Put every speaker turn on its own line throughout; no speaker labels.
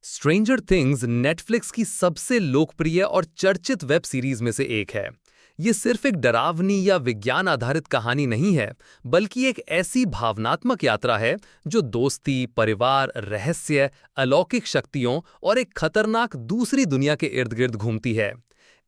Stranger things Netflix की सबसे लोकप्रिय और चर्चित वेब सीरीज में से एक है। ये सिर्फ एक डरावनी या विज्ञान आधारित कहानी नहीं है, बल्कि एक ऐसी भावनात्मक यात्रा है जो दोस्ती, परिवार, रहस्य, अलौकिक शक्तियों और एक खतरनाक दूसरी दुनिया के इर्द गिर्द घूमती है।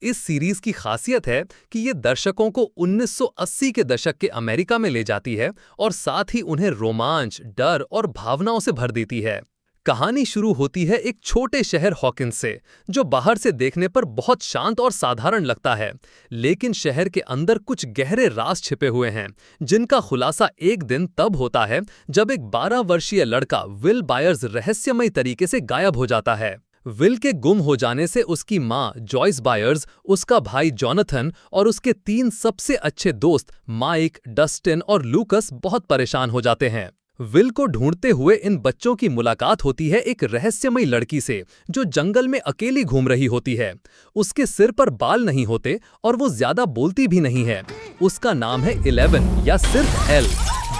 इस सीरीज की खासियत है कि ये दर्शकों को 1980 के दशक के अमेरिका में ले जाती है और साथ ही उन्हें रोमांच, डर और भावनाओं से भर देती है। कहानी शुरू होती है एक छोटे शहर हॉकिंस से, जो बाहर से देखने पर बहुत शांत और साधारण लगता है, लेकिन शहर के अंदर कुछ गहरे राज छिपे हुए हैं, जिनका खुलासा एक दिन तब होता है जब एक 12 वर्षीय लड़का विल बायर्स रहस्यमयी तरीके से गायब हो जाता है। विल के गुम हो जाने से उसकी मां जॉयस बायर्स, उसका भाई जॉनथन और उसके 3 सबसे अच्छे दोस्त माइक, डस्टिन और लूकस बहुत परेशान हो जाते हैं। विल को ढूंढते हुए इन बच्चों की मुलाकात होती है एक रहस्यमयी लड़की से, जो जंगल में अकेली घूम रही होती है। उसके सिर पर बाल नहीं होते और वो ज्यादा बोलती भी नहीं है। उसका नाम है 11 या सिर्फ एल।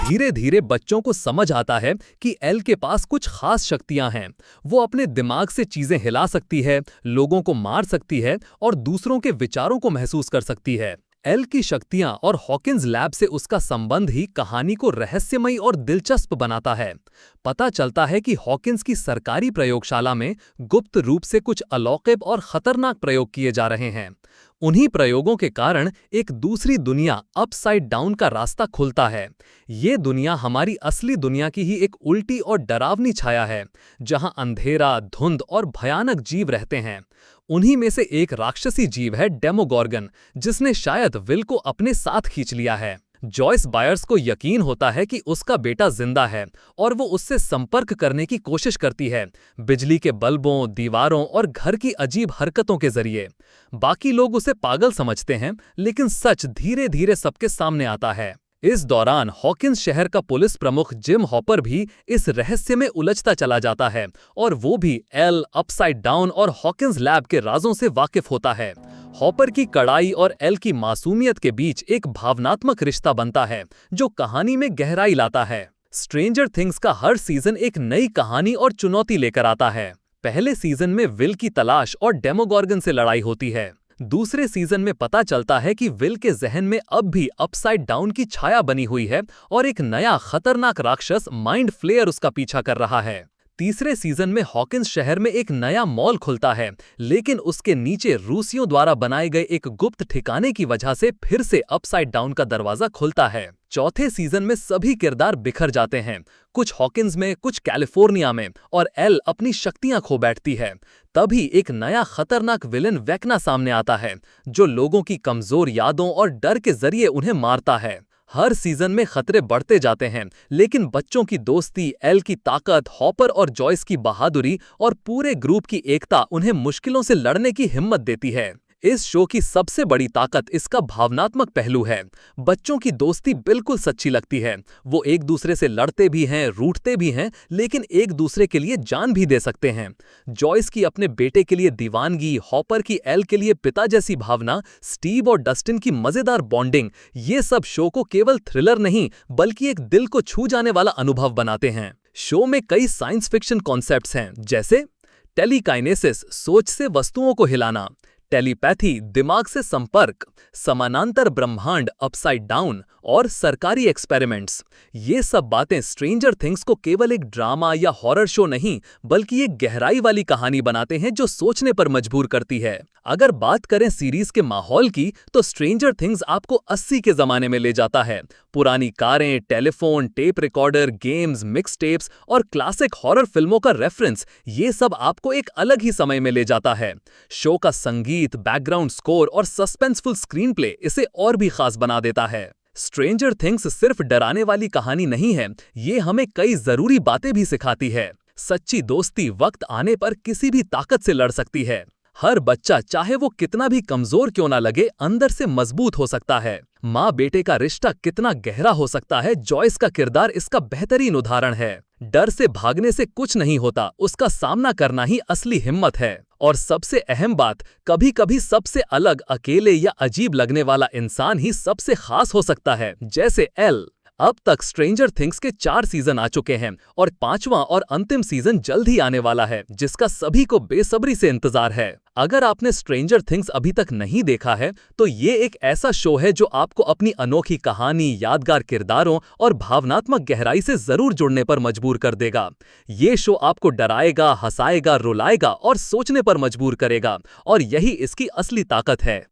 धीरे धीरे बच्चों को समझ आता है कि एल के पास कुछ खास शक्तियां हैं। वो अपने दिमाग से चीजें हिला सकती है, लोगों को मार सकती है और दूसरों के विचारों को महसूस कर सकती है। एल की शक्तियां और हॉकिंस लैब से उसका संबंध ही कहानी को रहस्यमयी और दिलचस्प बनाता है। पता चलता है कि हॉकिंस की सरकारी प्रयोगशाला में गुप्त रूप से कुछ अलौकिक और खतरनाक प्रयोग किए जा रहे हैं। उन्हीं प्रयोगों के कारण एक दूसरी दुनिया अपसाइड डाउन का रास्ता खुलता है। ये दुनिया हमारी असली दुनिया की ही एक उल्टी और डरावनी छाया है, जहां अंधेरा, धुंध और भयानक जीव रहते हैं। उन्हीं में से एक राक्षसी जीव है डेमोगॉर्गन, जिसने शायद विल को अपने साथ खींच लिया है। जॉयस बायर्स को यकीन होता है कि उसका बेटा जिंदा है और वो उससे संपर्क करने की कोशिश करती है, बिजली के बल्बों, दीवारों और घर की अजीब हरकतों के जरिए। बाकी लोग उसे पागल समझते हैं, लेकिन सच धीरे धीरे सबके सामने आता है। इस दौरान हॉकिंस शहर का पुलिस प्रमुख जिम हॉपर भी इस रहस्य में उलझता चला जाता है और वो भी एल, अपसाइड डाउन और हॉकिंस लैब के राजों से वाकिफ होता है। हॉपर की कड़ाई और एल की मासूमियत के बीच एक भावनात्मक रिश्ता बनता है, जो कहानी में गहराई लाता है। स्ट्रेंजर थिंग्स का हर सीजन एक नई कहानी और चुनौती लेकर आता है। पहले सीजन में विल की तलाश और डेमोगॉर्गन से लड़ाई होती है। दूसरे सीजन में पता चलता है कि विल के जहन में अब भी अपसाइड डाउन की छाया बनी हुई है और एक नया खतरनाक राक्षस माइंड फ्लेयर उसका पीछा कर रहा है। तीसरे सीजन में हॉकिंस शहर में एक नया मॉल खुलता है, लेकिन उसके नीचे रूसियों द्वारा बनाए गए एक गुप्त ठिकाने की वजह से फिर से अपसाइड डाउन का दरवाजा खुलता है। चौथे सीजन में सभी किरदार बिखर जाते हैं, कुछ हॉकिंस में, कुछ कैलिफोर्निया में, और एल अपनी शक्तियां खो बैठती है। तभी एक नया खतरनाक विलेन वेक्ना सामने आता है, जो लोगों की कमजोर यादों और डर के जरिए उन्हें मारता है। हर सीजन में खतरे बढ़ते जाते हैं, लेकिन बच्चों की दोस्ती, एल की ताकत, हॉपर और जॉयस की बहादुरी और पूरे ग्रुप की एकता उन्हें मुश्किलों से लड़ने की हिम्मत देती है। इस शो की सबसे बड़ी ताकत इसका भावनात्मक पहलू है। बच्चों की दोस्ती बिल्कुल सच्ची लगती है। वो एक दूसरे से लड़ते भी हैं, रूठते भी हैं, लेकिन एक दूसरे के लिए जान भी दे सकते हैं। जॉयस की अपने बेटे के लिए दीवानगी, हॉपर की एल के लिए पिता जैसी भावना, स्टीव और डस्टिन की मजेदार बॉन्डिंग, ये सब शो को केवल थ्रिलर नहीं, बल्कि एक दिल को छू जाने वाला अनुभव बनाते हैं। शो में कई साइंस फिक्शन कॉन्सेप्ट्स हैं, जैसे टेलीकाइनेसिस, सोच से वस्तुओं को हिलाना, टेलीपैथी, दिमाग से संपर्क, समानांतर ब्रह्मांड, अपसाइड डाउन और सरकारी एक्सपेरिमेंट्स। ये सब बातें स्ट्रेंजर थिंग्स को केवल एक ड्रामा या हॉरर शो नहीं, बल्कि एक गहराई वाली कहानी बनाते हैं जो सोचने पर मजबूर करती है। अगर बात करें सीरीज के माहौल की, तो स्ट्रेंजर थिंग्स आपको 80 के जमाने में ले जाता है। पुरानी कारें, telephone, tape recorder, games, mix tapes और क्लासिक हॉरर फिल्मों का रेफरेंस, ये सब आपको एक अलग ही समय में ले जाता है। शो का संगीत, बैकग्राउंड स्कोर और सस्पेंसफुल स्क्रीन प्ले इसे और भी खास बना देता है। स्ट्रेंजर थिंग्स सिर्फ डराने वाली कहानी नहीं है, ये हमें कई जरूरी बातें भी सिखाती है। सच्ची दोस्ती वक्त आने पर किसी भी ताकत से लड़ सकती है। हर बच्चा, चाहे वो कितना भी कमजोर क्यों ना लगे, अंदर से मजबूत हो सकता है। माँ बेटे का रिश्ता कितना गहरा हो सकता है, जॉयस का किरदार इसका बेहतरीन उदाहरण है। डर से भागने से कुछ नहीं होता, उसका सामना करना ही असली हिम्मत है। और सबसे अहम बात, कभी कभी सबसे अलग, अकेले या अजीब लगने वाला इंसान ही सबसे खास हो सकता है, जैसे एल। अब तक स्ट्रेंजर थिंग्स के 4 सीजन आ चुके हैं और 5वां और अंतिम सीजन जल्द ही आने वाला है, जिसका सभी को बेसब्री से इंतजार है। अगर आपने स्ट्रेंजर थिंग्स अभी तक नहीं देखा है, तो ये एक ऐसा शो है जो आपको अपनी अनोखी कहानी, यादगार किरदारों और भावनात्मक गहराई से जरूर जुड़ने पर मजबूर कर देगा। ये शो आपको डराएगा, हंसाएगा, रुलाएगा और सोचने पर मजबूर करेगा, और यही इसकी असली ताकत है।